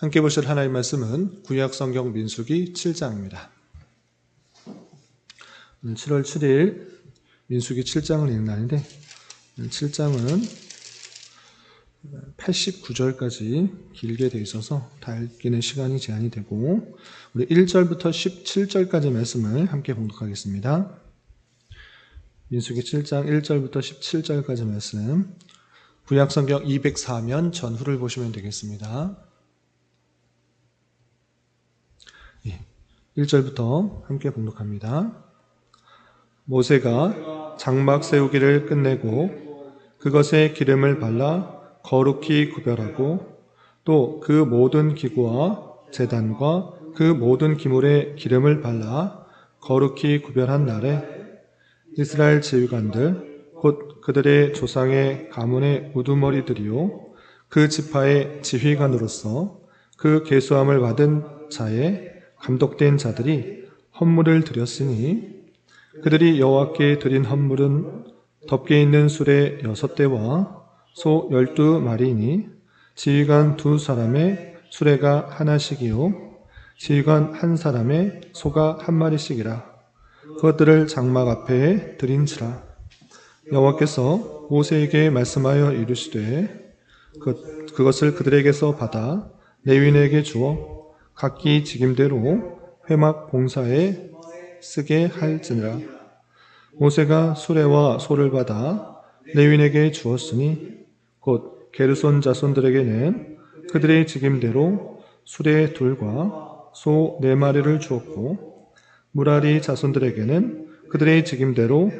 함께 보실 하나님의 말씀은 구약성경 민수기 7장입니다. 7월 7일 민수기 7장을 읽는 날인데 7장은 89절까지 길게 되어 있어서 다 읽기는 시간이 제한이 되고 우리 1절부터 17절까지 말씀을 함께 봉독하겠습니다. 민수기 7장 1절부터 17절까지 말씀, 구약성경 204면 전후를 보시면 되겠습니다. 1절부터 함께 봉독합니다. 모세가 장막 세우기를 끝내고 그것에 기름을 발라 거룩히 구별하고 또 그 모든 기구와 제단과 그 모든 기물에 기름을 발라 거룩히 구별한 날에 이스라엘 지휘관들 곧 그들의 조상의 가문의 우두머리들이요 그 지파의 지휘관으로서 그 계수함을 받은 자의 감독된 자들이 헌물을 드렸으니 그들이 여호와께 드린 헌물은 덮개 있는 수레 6대와 소 12마리이니 지휘관 2사람의 수레가 하나씩이요 지휘관 1사람의 소가 1마리씩이라. 그것들을 장막 앞에 드린지라. 여호와께서 모세에게 말씀하여 이르시되 그것을 그들에게서 받아 레위인에게 주어 각기 직임대로 회막 봉사에 쓰게 할지니라. 모세가 수레와 소를 받아 레위인에게 주었으니 곧 게르손 자손들에게는 그들의 직임대로 수레 2과 소 4마리를 주었고 무라리 자손들에게는 그들의 직임대로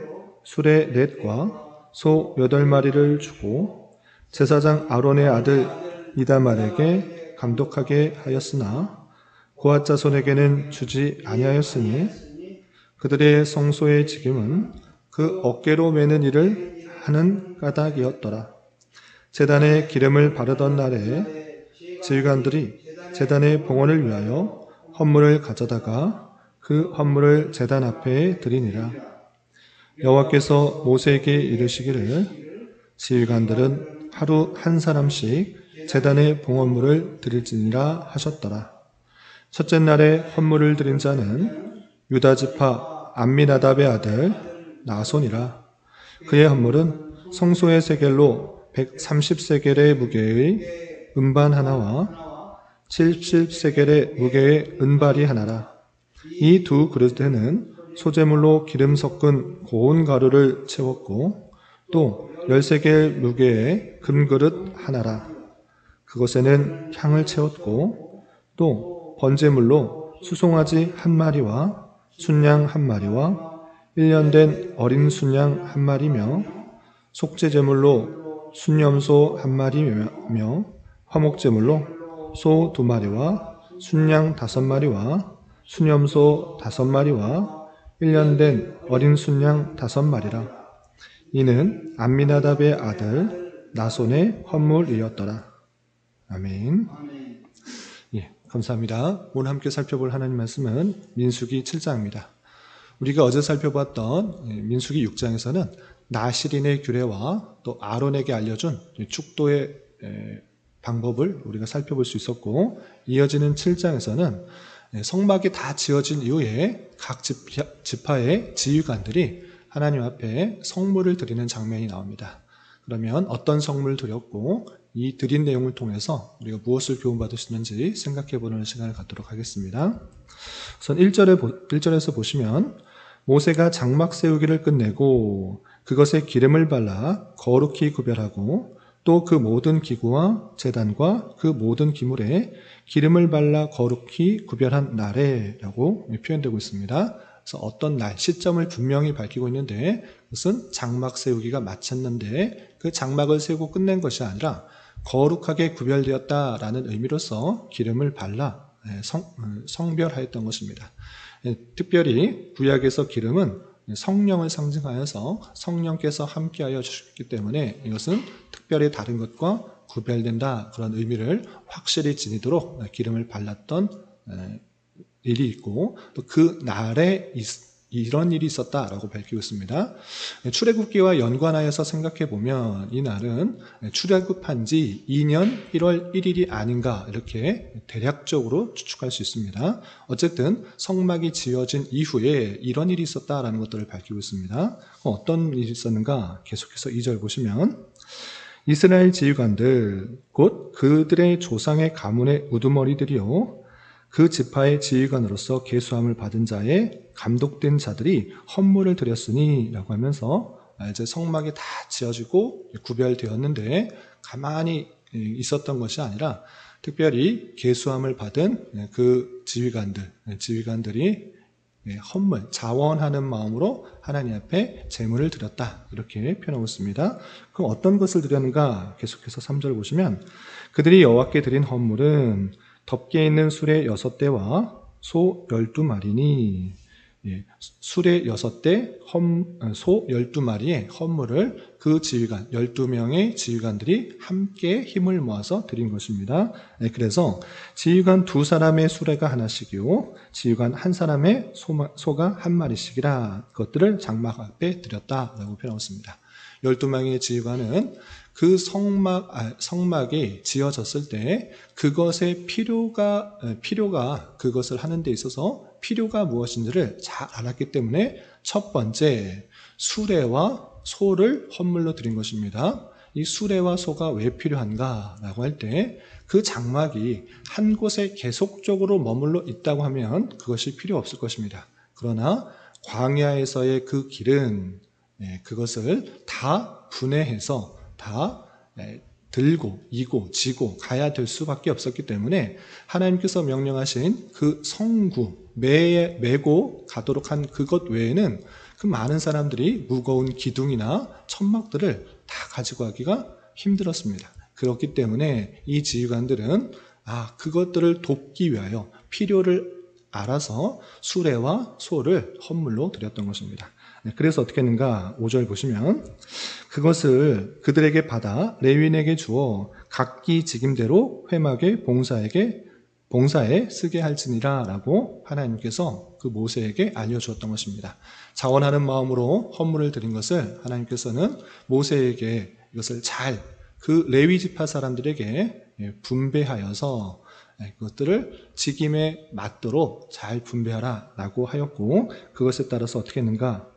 수레 4과 소 8마리를 주고 제사장 아론의 아들 이다말에게 감독하게 하였으나 고앗 자손에게는 주지 아니하였으니 그들의 성소의 직임은 그 어깨로 매는 일을 하는 까닭이었더라. 제단에 기름을 바르던 날에 지휘관들이 제단의 봉헌을 위하여 헌물을 가져다가 그 헌물을 제단 앞에 드리니라. 여호와께서 모세에게 이르시기를 지휘관들은 하루 한 사람씩 제단의 봉헌물을 드릴지니라 하셨더라. 첫째 날에 헌물을 드린 자는 유다지파 암미나답의 아들 나손이라. 그의 헌물은 성소의 세겔로 130세겔의 무게의 은반 하나와 70세겔의 무게의 은발이 하나라. 이 2 그릇에는 소재물로 기름 섞은 고운 가루를 채웠고 또 10세겔 무게의 금그릇 하나라. 그것에는 향을 채웠고 또 번제물로 수송아지 1마리와 순양 1마리와 1년 된 어린 순양 1마리며 속죄제물로 순염소 1마리며 화목제물로 소 2마리와 순양 5마리와 순염소 5마리와 1년 된 어린 순양 5마리라. 이는 암미나답의 아들 나손의 헌물이었더라. 아멘. 감사합니다. 오늘 함께 살펴볼 하나님 말씀은 민수기 7장입니다. 우리가 어제 살펴봤던 민수기 6장에서는 나실인의 규례와 또 아론에게 알려준 축도의 방법을 우리가 살펴볼 수 있었고, 이어지는 7장에서는 성막이 다 지어진 이후에 각 지파의 지휘관들이 하나님 앞에 성물을 드리는 장면이 나옵니다. 그러면 어떤 성물을 드렸고 이 드린 내용을 통해서 우리가 무엇을 교훈받을 수 있는지 생각해보는 시간을 갖도록 하겠습니다. 우선 1절에서 보시면 모세가 장막 세우기를 끝내고 그것에 기름을 발라 거룩히 구별하고 또 그 모든 기구와 제단과 그 모든 기물에 기름을 발라 거룩히 구별한 날에 라고 표현되고 있습니다. 그래서 어떤 날, 시점을 분명히 밝히고 있는데 그것은 장막 세우기가 마쳤는데 그 장막을 세우고 끝낸 것이 아니라 거룩하게 구별되었다라는 의미로서 기름을 발라 성별하였던 것입니다. 특별히 구약에서 기름은 성령을 상징하여서 성령께서 함께하여 주셨기 때문에 이것은 특별히 다른 것과 구별된다, 그런 의미를 확실히 지니도록 기름을 발랐던 일이 있고 또 그 날에 이런 일이 있었다라고 밝히고 있습니다. 출애굽기와 연관하여서 생각해 보면 이 날은 출애굽한 지 2년 1월 1일이 아닌가 이렇게 대략적으로 추측할 수 있습니다. 어쨌든 성막이 지어진 이후에 이런 일이 있었다라는 것들을 밝히고 있습니다. 어떤 일이 있었는가? 계속해서 2절 보시면 이스라엘 지휘관들 곧 그들의 조상의 가문의 우두머리들이요 그 지파의 지휘관으로서 계수함을 받은 자의 감독된 자들이 헌물을 드렸으니 라고 하면서 이제 성막이 다 지어지고 구별되었는데 가만히 있었던 것이 아니라 특별히 계수함을 받은 그 지휘관들이 헌물, 자원하는 마음으로 하나님 앞에 제물을 드렸다 이렇게 표현하고 있습니다. 그럼 어떤 것을 드렸는가? 계속해서 3절 보시면 그들이 여호와께 드린 헌물은 덮개 있는 수레 6대와 소 12마리니 수레 6대, 소 12마리의 헌물을 그 지휘관, 12명의 지휘관들이 함께 힘을 모아서 드린 것입니다. 그래서 지휘관 2사람의 수레가 하나씩이요, 지휘관 1사람의 소가 1마리씩이라 그것들을 장막 앞에 드렸다라고 표현하고 있습니다. 12명의 지휘관은 그 성막이 지어졌을 때 그것의 필요가 그것을 하는 데 있어서 필요가 무엇인지를 잘 알았기 때문에 첫 번째 수레와 소를 헌물로 드린 것입니다. 이 수레와 소가 왜 필요한가라고 할 때 그 장막이 한 곳에 계속적으로 머물러 있다고 하면 그것이 필요 없을 것입니다. 그러나 광야에서의 그 길은 그것을 다 분해해서 다 들고 이고 지고 가야 될 수밖에 없었기 때문에 하나님께서 명령하신 그 성구 메고 가도록 한 그것 외에는 그 많은 사람들이 무거운 기둥이나 천막들을 다 가지고 가기가 힘들었습니다. 그렇기 때문에 이 지휘관들은 그것들을 돕기 위하여 필요를 알아서 수레와 소를 헌물로 드렸던 것입니다. 그래서 어떻게 했는가? 5절 보시면 그것을 그들에게 받아 레위인에게 주어 각기 직임대로 회막의 봉사에 쓰게 할지니라 라고 하나님께서 그 모세에게 알려주었던 것입니다. 자원하는 마음으로 헌물을 드린 것을 하나님께서는 모세에게 이것을 잘 그 레위 지파 사람들에게 분배하여서 그것들을 직임에 맞도록 잘 분배하라 라고 하였고, 그것에 따라서 어떻게 했는가?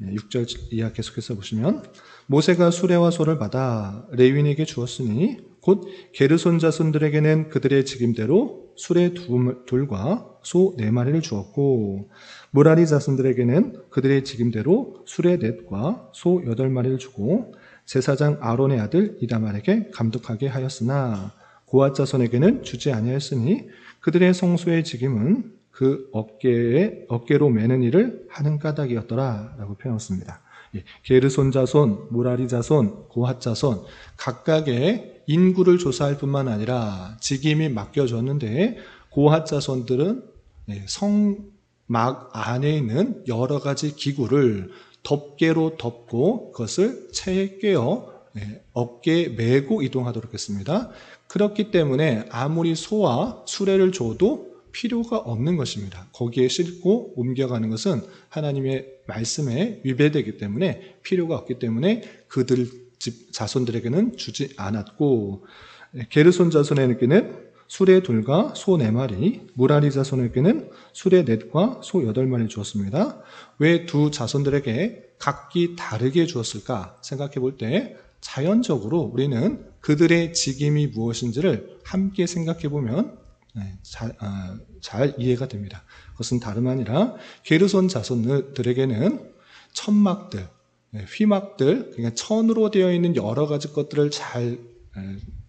6절 이하 계속해서 보시면 모세가 수레와 소를 받아 레위인에게 주었으니 곧 게르손 자손들에게는 그들의 직임대로 수레 2둘과 소 4마리를 주었고 무라리 자손들에게는 그들의 직임대로 수레 4과 소 8마리를 주고 제사장 아론의 아들 이다말에게 감독하게 하였으나 고앗 자손에게는 주지 아니하였으니 그들의 성소의 직임은 그 어깨로 매는 일을 하는 까닭이었더라 라고 표현했습니다. 게르손 자손, 무라리 자손, 고핫 자손 각각의 인구를 조사할 뿐만 아니라 직임이 맡겨졌는데 고핫 자손들은 성막 안에 있는 여러 가지 기구를 덮개로 덮고 그것을 체에 꿰어 어깨에 메고 이동하도록 했습니다. 그렇기 때문에 아무리 소와 수레를 줘도 필요가 없는 것입니다. 거기에 싣고 옮겨가는 것은 하나님의 말씀에 위배되기 때문에 필요가 없기 때문에 그들 집 자손들에게는 주지 않았고, 게르손 자손에게는 수레 2과 소 4마리, 무라리 자손에게는 수레 4과 소 8마리 주었습니다. 왜 두 자손들에게 각기 다르게 주었을까 생각해 볼 때 자연적으로 우리는 그들의 직임이 무엇인지를 함께 생각해 보면 잘 이해가 됩니다. 그것은 다름 아니라 게르손 자손들에게는 천막들, 휘막들, 그러니까 천으로 되어 있는 여러 가지 것들을 잘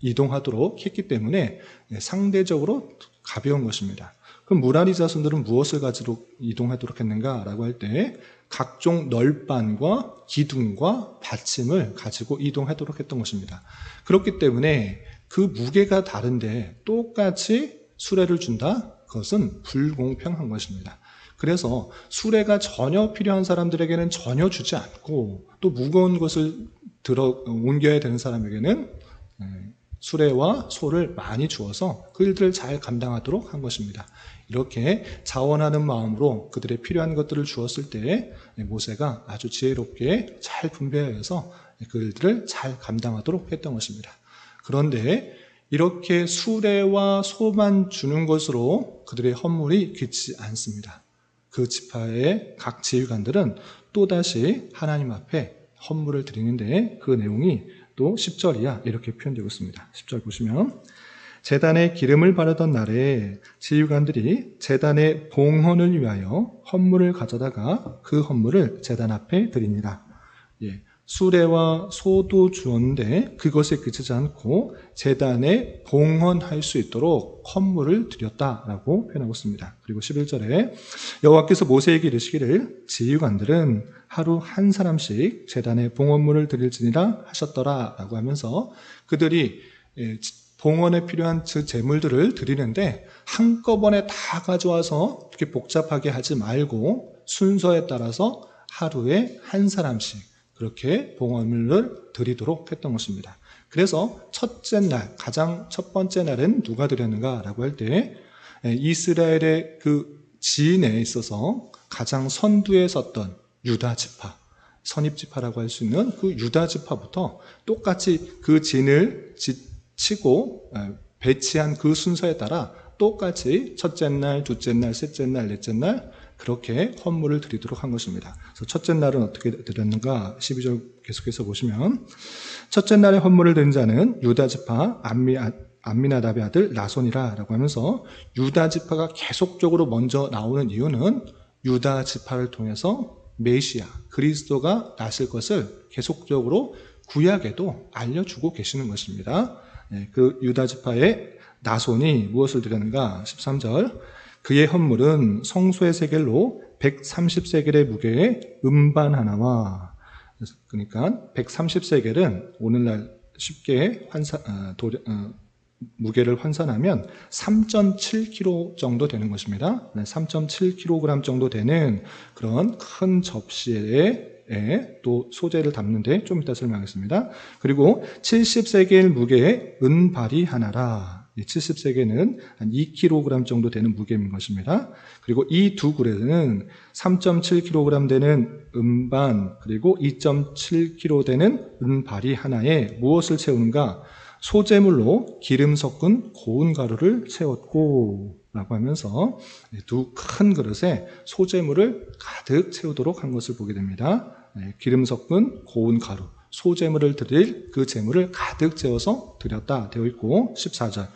이동하도록 했기 때문에 상대적으로 가벼운 것입니다. 그럼 무라리 자손들은 무엇을 가지고 이동하도록 했는가라고 할 때 각종 널반과 기둥과 받침을 가지고 이동하도록 했던 것입니다. 그렇기 때문에 그 무게가 다른데 똑같이 수레를 준다? 그것은 불공평한 것입니다. 그래서 수레가 전혀 필요한 사람들에게는 전혀 주지 않고 또 무거운 것을 옮겨야 되는 사람에게는 수레와 소를 많이 주어서 그 일들을 잘 감당하도록 한 것입니다. 이렇게 자원하는 마음으로 그들의 필요한 것들을 주었을 때 모세가 아주 지혜롭게 잘 분배하여서 그 일들을 잘 감당하도록 했던 것입니다. 그런데 이렇게 수레와 소만 주는 것으로 그들의 헌물이 그치지 않습니다. 그 지파의 각 지휘관들은 또다시 하나님 앞에 헌물을 드리는데 그 내용이 또 10절 이하 이렇게 표현되고 있습니다. 10절 보시면 제단에 기름을 바르던 날에 지휘관들이 제단의 봉헌을 위하여 헌물을 가져다가 그 헌물을 제단 앞에 드리니라. 수레와 소도 주었는데 그것에 그치지 않고 제단에 봉헌할 수 있도록 헌물을 드렸다라고 표현하고 있습니다. 그리고 11절에 여호와께서 모세에게 이르시기를 지휘관들은 하루 한 사람씩 제단에 봉헌물을 드릴지니라 하셨더라라고 하면서 그들이 봉헌에 필요한 그 제물들을 드리는데 한꺼번에 다 가져와서 이렇게 복잡하게 하지 말고 순서에 따라서 하루에 한 사람씩 그렇게 봉헌물을 드리도록 했던 것입니다. 그래서 첫째 날, 가장 첫 번째 날은 누가 드렸는가라고 할 때 이스라엘의 그 지인에 있어서 가장 선두에 섰던 유다 지파, 선입지파라고 할 수 있는 그 유다 지파부터 똑같이 그 진을 치고 배치한 그 순서에 따라 똑같이 첫째 날, 둘째 날, 셋째 날, 넷째 날 그렇게 헌물을 드리도록 한 것입니다. 그래서 첫째 날은 어떻게 드렸는가 12절 계속해서 보시면 첫째 날에 헌물을 드린 자는 유다 지파 암미나답의 아들 나손이라 라고 하면서 유다 지파가 계속적으로 먼저 나오는 이유는 유다 지파를 통해서 메시아, 그리스도가 나실 것을 계속적으로 구약에도 알려주고 계시는 것입니다. 그 유다 지파의 나손이 무엇을 드렸는가 13절 그의 헌물은 성소의 세겔로 130세겔의 무게의 음반 하나와 그러니까 130세겔은 오늘날 쉽게 무게를 환산하면 3.7kg 정도 되는 것입니다. 3.7kg 정도 되는 그런 큰 접시에 또 소재를 담는데 좀 이따 설명하겠습니다. 그리고 70세겔 무게의 은발이 하나라. 70세겔은 한 2kg 정도 되는 무게인 것입니다. 그리고 이 두 구레는 3.7kg 되는 은반 그리고 2.7kg 되는 은발이 하나에 무엇을 채우는가? 소재물로 기름 섞은 고운 가루를 채웠고 라고 하면서 두 큰 그릇에 소재물을 가득 채우도록 한 것을 보게 됩니다. 기름 섞은 고운 가루, 소재물을 드릴 그 재물을 가득 채워서 드렸다 되어 있고 14절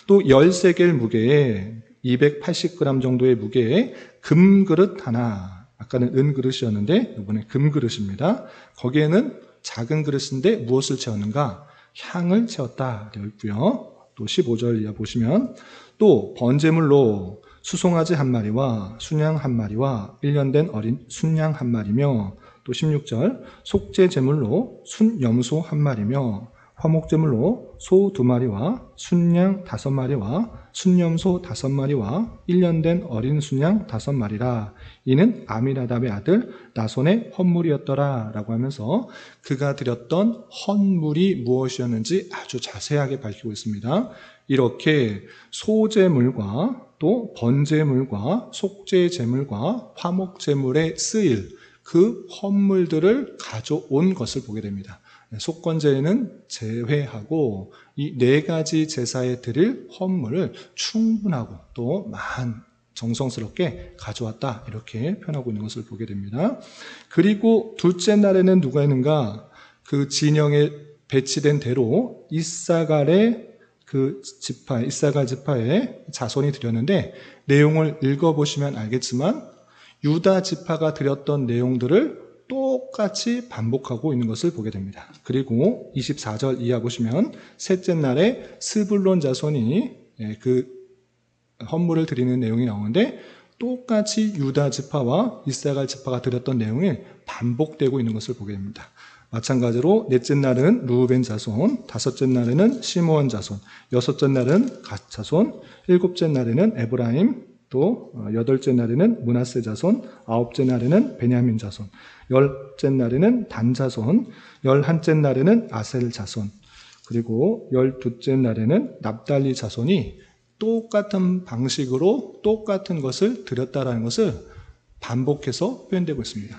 또 10세겔 무게에 280g 정도의 무게의 금그릇 하나 아까는 은그릇이었는데 이번에 금그릇입니다. 거기에는 작은 그릇인데 무엇을 채웠는가? 향을 채웠다 되어 있고요. 또 15절 이하 보시면 또 번제물로 수송아지 한 마리와 순양 한 마리와 1년 된 어린 순양 한 마리며 또 16절 속죄 제물로 순염소 한 마리며 화목제물로 소 2마리와 순양 5마리와 순염소 5마리와 1년 된 어린 순양 5마리라 이는 아미나답의 아들 나손의 헌물이었더라 라고 하면서 그가 드렸던 헌물이 무엇이었는지 아주 자세하게 밝히고 있습니다. 이렇게 소제물과 또 번제물과 속죄제물과 화목제물에 쓰일 그 헌물들을 가져온 것을 보게 됩니다. 속건제는 제외하고 이 4가지 제사에 드릴 헌물을 충분하고 또 정성스럽게 가져왔다 이렇게 표현하고 있는 것을 보게 됩니다. 그리고 둘째 날에는 누가 있는가? 그 진영에 배치된 대로 이사갈 지파의 자손이 드렸는데 내용을 읽어보시면 알겠지만 유다 지파가 드렸던 내용들을 똑같이 반복하고 있는 것을 보게 됩니다. 그리고 24절 이하 보시면 셋째 날에 스불론 자손이 그 헌물을 드리는 내용이 나오는데 똑같이 유다 지파와 이사갈 지파가 드렸던 내용이 반복되고 있는 것을 보게 됩니다. 마찬가지로 넷째 날은 루벤 자손, 다섯째 날에는 시므온 자손, 여섯째 날은 갓 자손, 일곱째 날에는 에브라임, 또 여덟째 날에는 므낫세 자손, 아홉째 날에는 베냐민 자손, 열째 날에는 단 자손, 열한째 날에는 아셀 자손. 그리고 12째 날에는 납달리 자손이 똑같은 방식으로 똑같은 것을 드렸다라는 것을 반복해서 표현되고 있습니다.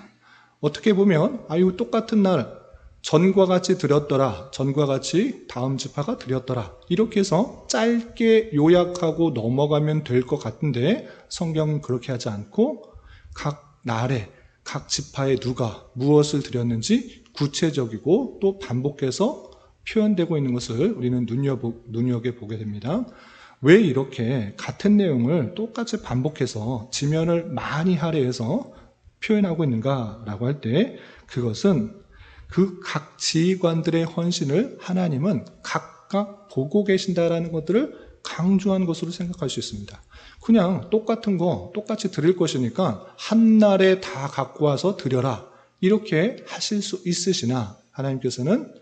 어떻게 보면 이거 똑같은 날 전과 같이 드렸더라, 전과 같이 다음 지파가 드렸더라, 이렇게 해서 짧게 요약하고 넘어가면 될 것 같은데 성경은 그렇게 하지 않고 각 날에 각 지파에 누가 무엇을 드렸는지 구체적이고 또 반복해서 표현되고 있는 것을 우리는 눈여겨보게 됩니다. 왜 이렇게 같은 내용을 똑같이 반복해서 지면을 많이 할애해서 표현하고 있는가라고 할 때 그것은 그 각 지휘관들의 헌신을 하나님은 각각 보고 계신다라는 것들을 강조한 것으로 생각할 수 있습니다. 그냥 똑같은 거 똑같이 드릴 것이니까 한 날에 다 갖고 와서 드려라 이렇게 하실 수 있으시나 하나님께서는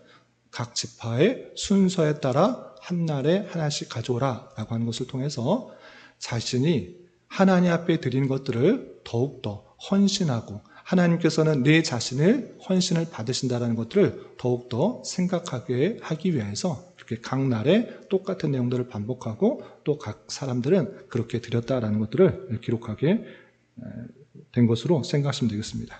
각 지파의 순서에 따라 한 날에 하나씩 가져오라 라고 하는 것을 통해서 자신이 하나님 앞에 드린 것들을 더욱더 헌신하고 하나님께서는 내 자신을 헌신을 받으신다는 것들을 더욱더 생각하게 하기 위해서 이렇게 각 날에 똑같은 내용들을 반복하고 또 각 사람들은 그렇게 드렸다라는 것들을 기록하게 된 것으로 생각하시면 되겠습니다.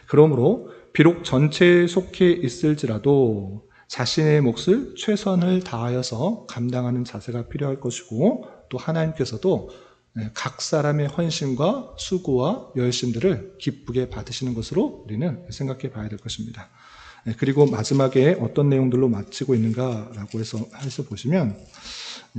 그러므로 비록 전체에 속해 있을지라도 자신의 몫을 최선을 다하여서 감당하는 자세가 필요할 것이고 또 하나님께서도 각 사람의 헌신과 수고와 열심들을 기쁘게 받으시는 것으로 우리는 생각해 봐야 될 것입니다. 그리고 마지막에 어떤 내용들로 마치고 있는가라고 해서 보시면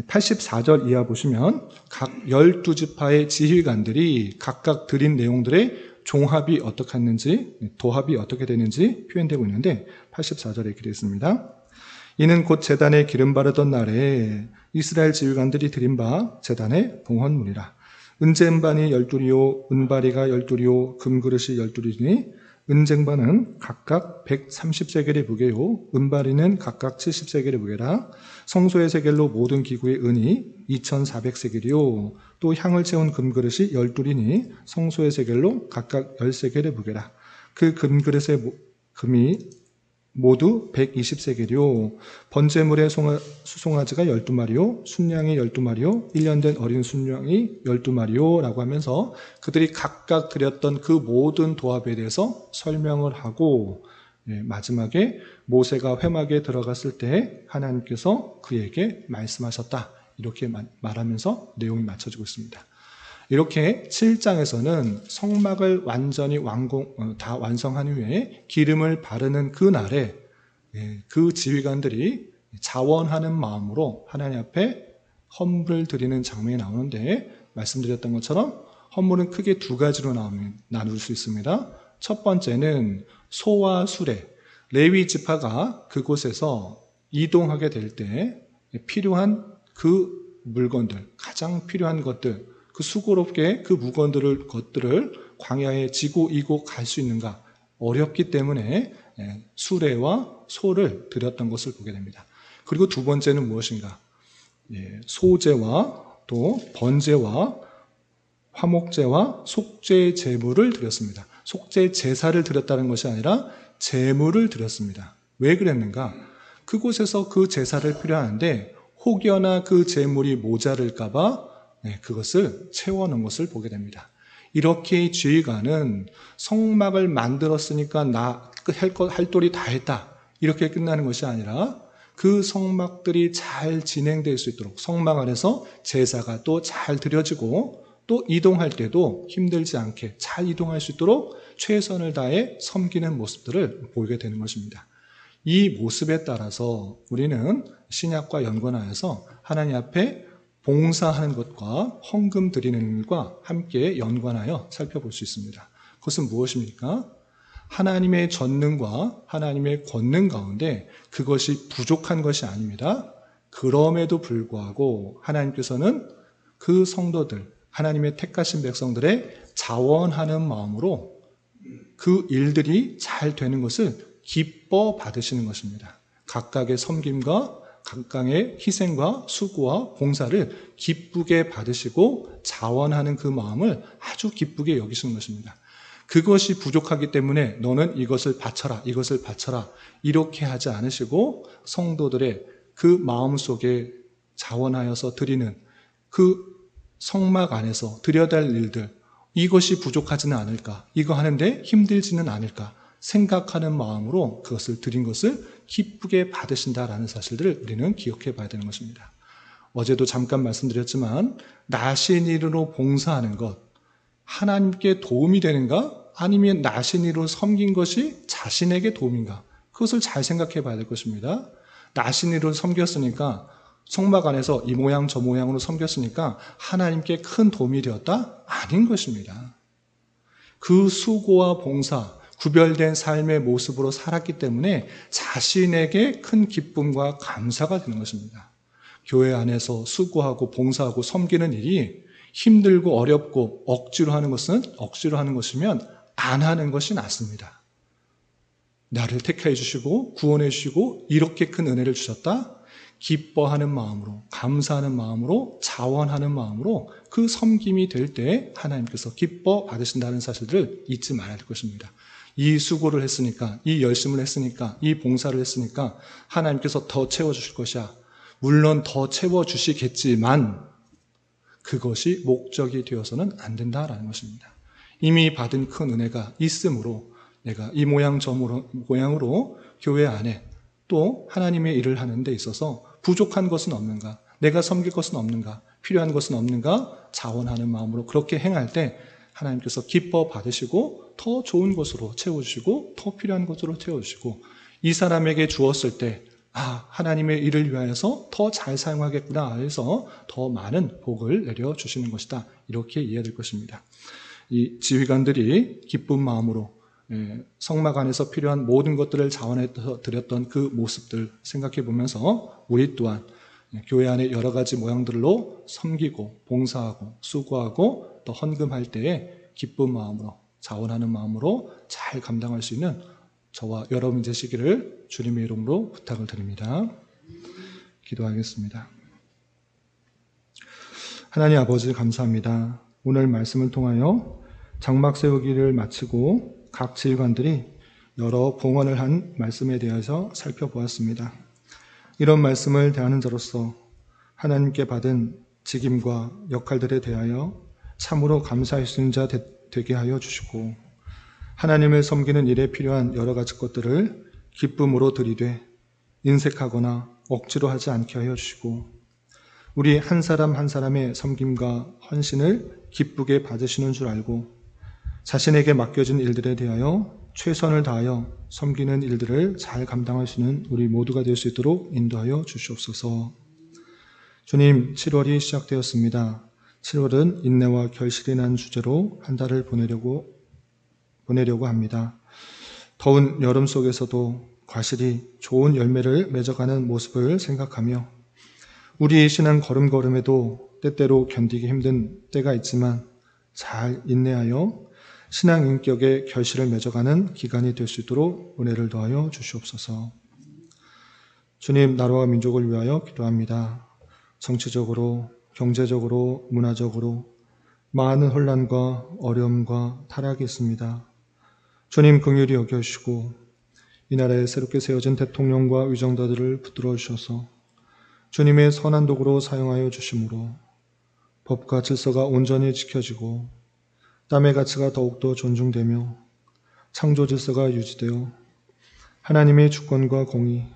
84절 이하 보시면 각 12지파의 지휘관들이 각각 드린 내용들의 종합이 어떻게 했는지 도합이 어떻게 되는지 표현되고 있는데 84절에 이렇게 되어 있습니다. 이는 곧 제단에 기름 바르던 날에 이스라엘 지휘관들이 드린 바 제단의 봉헌물이라. 은쟁반이 12리요 은바리가 12리요 금그릇이 12리니 은쟁반은 각각 130세겔의 무게요 은바리는 각각 70세겔의 무게라. 성소의 세겔로 모든 기구의 은이 2400세겔이요 또 향을 채운 금그릇이 12리니 성소의 세겔로 각각 10세겔의 무게라. 그 금그릇의 금이 모두 120세겔이요 번제물의 수송아지가 12마리요 순양이 12마리요 1년 된 어린 순양이 12마리요 라고 하면서 그들이 각각 드렸던 그 모든 도합에 대해서 설명을 하고 마지막에 모세가 회막에 들어갔을 때 하나님께서 그에게 말씀하셨다 이렇게 말하면서 내용이 맞춰지고 있습니다. 이렇게 7장에서는 성막을 완전히 다 완성한 후에 기름을 바르는 그 날에 그 지휘관들이 자원하는 마음으로 하나님 앞에 헌물을 드리는 장면이 나오는데 말씀드렸던 것처럼 헌물은 크게 두 가지로 나눌 수 있습니다. 첫 번째는 소와 수레, 레위 지파가 그곳에서 이동하게 될 때 필요한 그 물건들, 가장 필요한 것들, 그 수고롭게 그 것들을 광야에 지고 이고 갈 수 있는가 어렵기 때문에 수레와 소를 드렸던 것을 보게 됩니다. 그리고 두 번째는 무엇인가? 소제와 또 번제와 화목제와 속죄 제물을 드렸습니다. 속죄 제사를 드렸다는 것이 아니라 제물을 드렸습니다. 왜 그랬는가? 그곳에서 그 제사를 필요하는데 혹여나 그 제물이 모자랄까봐 그것을 채워놓은 것을 보게 됩니다. 이렇게 지휘관은 성막을 만들었으니까 나 할 도리 다 했다 이렇게 끝나는 것이 아니라 그 성막들이 잘 진행될 수 있도록 성막 안에서 제사가 또 잘 드려지고 또 이동할 때도 힘들지 않게 잘 이동할 수 있도록 최선을 다해 섬기는 모습들을 보이게 되는 것입니다. 이 모습에 따라서 우리는 신약과 연관하여서 하나님 앞에 봉사하는 것과 헌금 드리는 일과 함께 연관하여 살펴볼 수 있습니다. 그것은 무엇입니까? 하나님의 전능과 하나님의 권능 가운데 그것이 부족한 것이 아닙니다. 그럼에도 불구하고 하나님께서는 그 성도들, 하나님의 택하신 백성들의 자원하는 마음으로 그 일들이 잘 되는 것을 기뻐 받으시는 것입니다. 각각의 섬김과 각각의 희생과 수고와 봉사를 기쁘게 받으시고 자원하는 그 마음을 아주 기쁘게 여기시는 것입니다. 그것이 부족하기 때문에 너는 이것을 바쳐라, 이것을 바쳐라 이렇게 하지 않으시고 성도들의 그 마음속에 자원하여서 드리는 그 성막 안에서 드려야 될 일들, 이것이 부족하지는 않을까, 이거 하는데 힘들지는 않을까 생각하는 마음으로 그것을 드린 것을 기쁘게 받으신다라는 사실들을 우리는 기억해 봐야 되는 것입니다. 어제도 잠깐 말씀드렸지만 나신 일으로 봉사하는 것, 하나님께 도움이 되는가? 아니면 나신 일으로 섬긴 것이 자신에게 도움인가? 그것을 잘 생각해 봐야 될 것입니다. 나신 일으로 섬겼으니까, 성막 안에서 이 모양 저 모양으로 섬겼으니까 하나님께 큰 도움이 되었다? 아닌 것입니다. 그 수고와 봉사, 구별된 삶의 모습으로 살았기 때문에 자신에게 큰 기쁨과 감사가 되는 것입니다. 교회 안에서 수고하고 봉사하고 섬기는 일이 힘들고 어렵고 억지로 하는 것은 억지로 하는 것이면 안 하는 것이 낫습니다. 나를 택해 주시고 구원해 주시고 이렇게 큰 은혜를 주셨다? 기뻐하는 마음으로, 감사하는 마음으로, 자원하는 마음으로 그 섬김이 될 때 하나님께서 기뻐 받으신다는 사실을 잊지 말아야 될 것입니다. 이 수고를 했으니까, 이 열심을 했으니까, 이 봉사를 했으니까 하나님께서 더 채워주실 것이야. 물론 더 채워주시겠지만 그것이 목적이 되어서는 안 된다라는 것입니다. 이미 받은 큰 은혜가 있으므로 내가 이 모양 저 모양으로 교회 안에 또 하나님의 일을 하는 데 있어서 부족한 것은 없는가, 내가 섬길 것은 없는가, 필요한 것은 없는가 자원하는 마음으로 그렇게 행할 때 하나님께서 기뻐 받으시고 더 좋은 것으로 채워주시고 더 필요한 것으로 채워주시고 이 사람에게 주었을 때 하나님의 일을 위하여서 더 잘 사용하겠구나 해서 더 많은 복을 내려주시는 것이다. 이렇게 이해될 것입니다. 이 지휘관들이 기쁜 마음으로 성막 안에서 필요한 모든 것들을 자원해서 드렸던 그 모습들 생각해 보면서 우리 또한 교회 안에 여러 가지 모양들로 섬기고 봉사하고 수고하고 또 헌금할 때에 기쁜 마음으로 자원하는 마음으로 잘 감당할 수 있는 저와 여러분 되시기를 주님의 이름으로 부탁을 드립니다. 기도하겠습니다. 하나님 아버지 감사합니다. 오늘 말씀을 통하여 장막 세우기를 마치고 각 지휘관들이 여러 봉헌을 한 말씀에 대해서 살펴보았습니다. 이런 말씀을 대하는 자로서 하나님께 받은 직임과 역할들에 대하여 참으로 감사할 수 있는 자 되게 하여 주시고 하나님을 섬기는 일에 필요한 여러 가지 것들을 기쁨으로 드리되 인색하거나 억지로 하지 않게 하여 주시고 우리 한 사람 한 사람의 섬김과 헌신을 기쁘게 받으시는 줄 알고 자신에게 맡겨진 일들에 대하여 최선을 다하여 섬기는 일들을 잘 감당할 수 있는 우리 모두가 될 수 있도록 인도하여 주시옵소서. 주님, 7월이 시작되었습니다. 7월은 인내와 결실이 난 주제로 한 달을 보내려고 합니다. 더운 여름 속에서도 과실이 좋은 열매를 맺어가는 모습을 생각하며 우리의 신앙 걸음걸음에도 때때로 견디기 힘든 때가 있지만 잘 인내하여 신앙 인격의 결실을 맺어가는 기간이 될 수 있도록 은혜를 더하여 주시옵소서. 주님, 나라와 민족을 위하여 기도합니다. 정치적으로, 경제적으로, 문화적으로 많은 혼란과 어려움과 타락이 있습니다. 주님 긍휼히 여겨주시고 이 나라에 새롭게 세워진 대통령과 위정자들을 붙들어 주셔서 주님의 선한 도구로 사용하여 주심으로 법과 질서가 온전히 지켜지고 땀의 가치가 더욱더 존중되며 창조 질서가 유지되어 하나님의 주권과 공의,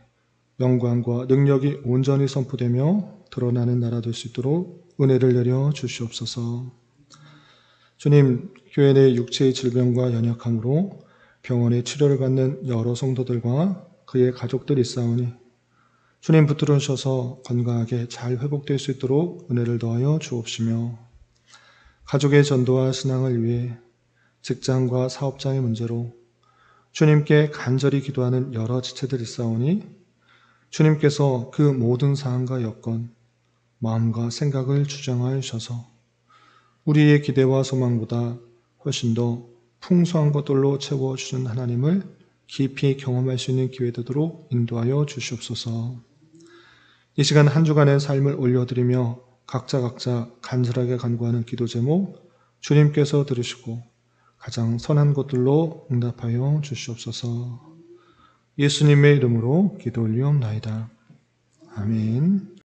영광과 능력이 온전히 선포되며 드러나는 나라 될 수 있도록 은혜를 내려 주시옵소서. 주님, 교회 내 육체의 질병과 연약함으로 병원에 치료를 받는 여러 성도들과 그의 가족들이 있사오니 주님 붙들어 주셔서 건강하게 잘 회복될 수 있도록 은혜를 더하여 주옵시며 가족의 전도와 신앙을 위해 직장과 사업장의 문제로 주님께 간절히 기도하는 여러 지체들이 있사오니 주님께서 그 모든 사항과 여건, 마음과 생각을 주장하여 주셔서 우리의 기대와 소망보다 훨씬 더 풍성한 것들로 채워주는 하나님을 깊이 경험할 수 있는 기회 되도록 인도하여 주시옵소서. 이 시간 한 주간의 삶을 올려드리며 각자 간절하게 간구하는 기도 제목 주님께서 들으시고 가장 선한 것들로 응답하여 주시옵소서. 예수님의 이름으로 기도 올리옵나이다. 아멘.